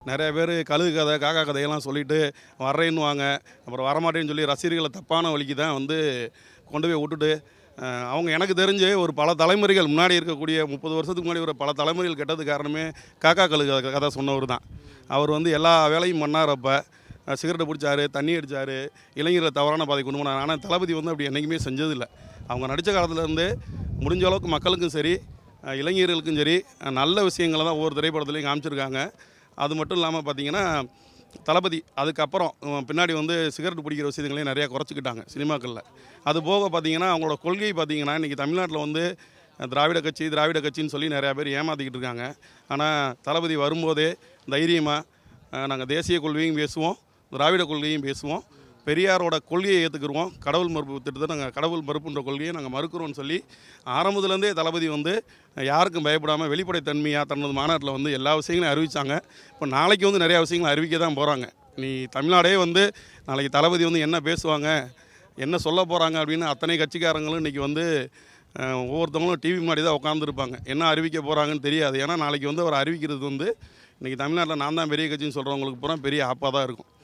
நிறைய பேர் கழுகு கதை, காக்கா கதையெல்லாம் சொல்லிட்டு வர்றேன்னுவாங்க. அப்புறம் வரமாட்டேன்னு சொல்லி ரசிகர்களை தப்பான வழிக்கு தான் கொண்டு போய் விட்டுட்டு, அவங்க எனக்கு தெரிஞ்சு ஒரு பல தலைமுறைகள் முன்னாடி இருக்கக்கூடிய 30 வருஷத்துக்கு முன்னாடி ஒரு பல தலைமுறைகள் கெட்டதுக்கு காரணமே காக்கா கழுகு கதை சொன்னவர் தான். அவர் எல்லா வேலையும் பண்ணார். அப்போ சிகரெட்டை பிடிச்சாரு, தண்ணி அடித்தார், இளைஞர்களை தவறான பாதை கொண்டு போனார். ஆனால் தளபதி அப்படி என்றைக்குமே செஞ்சதில்லை. அவங்க நடித்த காலத்துலேருந்து முடிஞ்ச அளவுக்கு மக்களுக்கும் சரி, இளைஞர்களுக்கும் சரி, நல்ல விஷயங்களை தான் ஒவ்வொரு திரைப்படத்துலையும் காமிச்சிருக்காங்க. அது மட்டும் இல்லாமல் பார்த்தீங்கன்னா, தளபதி அதுக்கப்புறம் பின்னாடி சிகரெட் பிடிக்கிற விஷயங்களையும் நிறையா குறைச்சிக்கிட்டாங்க சினிமாக்களில். அது போக பார்த்தீங்கன்னா, அவங்களோட கொள்கை பார்த்தீங்கன்னா, இன்றைக்கி தமிழ்நாட்டில் திராவிட கட்சின்னு சொல்லி நிறையா பேர் ஏமாற்றிக்கிட்டு இருக்காங்க. ஆனால் தளபதி வரும்போதே தைரியமாக நாங்கள் தேசிய கொள்கையும் பேசுவோம், திராவிட கொள்கையும் பேசுவோம், பெரியாரோட கொள்கையை ஏற்றுக்குருவோம், கடவுள் மறுப்பு திட்டத்தை நாங்கள் கடவுள் மறுப்புன்ற கொள்கையை நாங்கள் மறுக்கிறோம்னு சொல்லி ஆரம்பத்துலேருந்தே தளபதி யாருக்கும் பயப்படாமல் வெளிப்படைத்தன்மையாக தனது மாநாட்டில் எல்லா விஷயங்களையும் அறிவித்தாங்க. இப்போ நாளைக்கு நிறையா விஷயங்களை அறிவிக்க தான் போகிறாங்க. நீ தமிழ்நாடே நாளைக்கு தளபதி என்ன பேசுவாங்க, என்ன சொல்ல போகிறாங்க அப்படின்னு அத்தனை கட்சிக்காரங்களும் இன்றைக்கி ஒவ்வொருத்தவங்களும் டிவி முன்னாடி தான் உட்காந்துருப்பாங்க. என்ன அறிவிக்க போகிறாங்கன்னு தெரியாது. ஏன்னா நாளைக்கு அவர் அறிவிக்கிறது இன்றைக்கி தமிழ்நாட்டில் நான் தான் பெரிய கட்சின்னு சொல்கிறவங்களுக்கு பூரா பெரிய ஆப்பாக தான் இருக்கும்.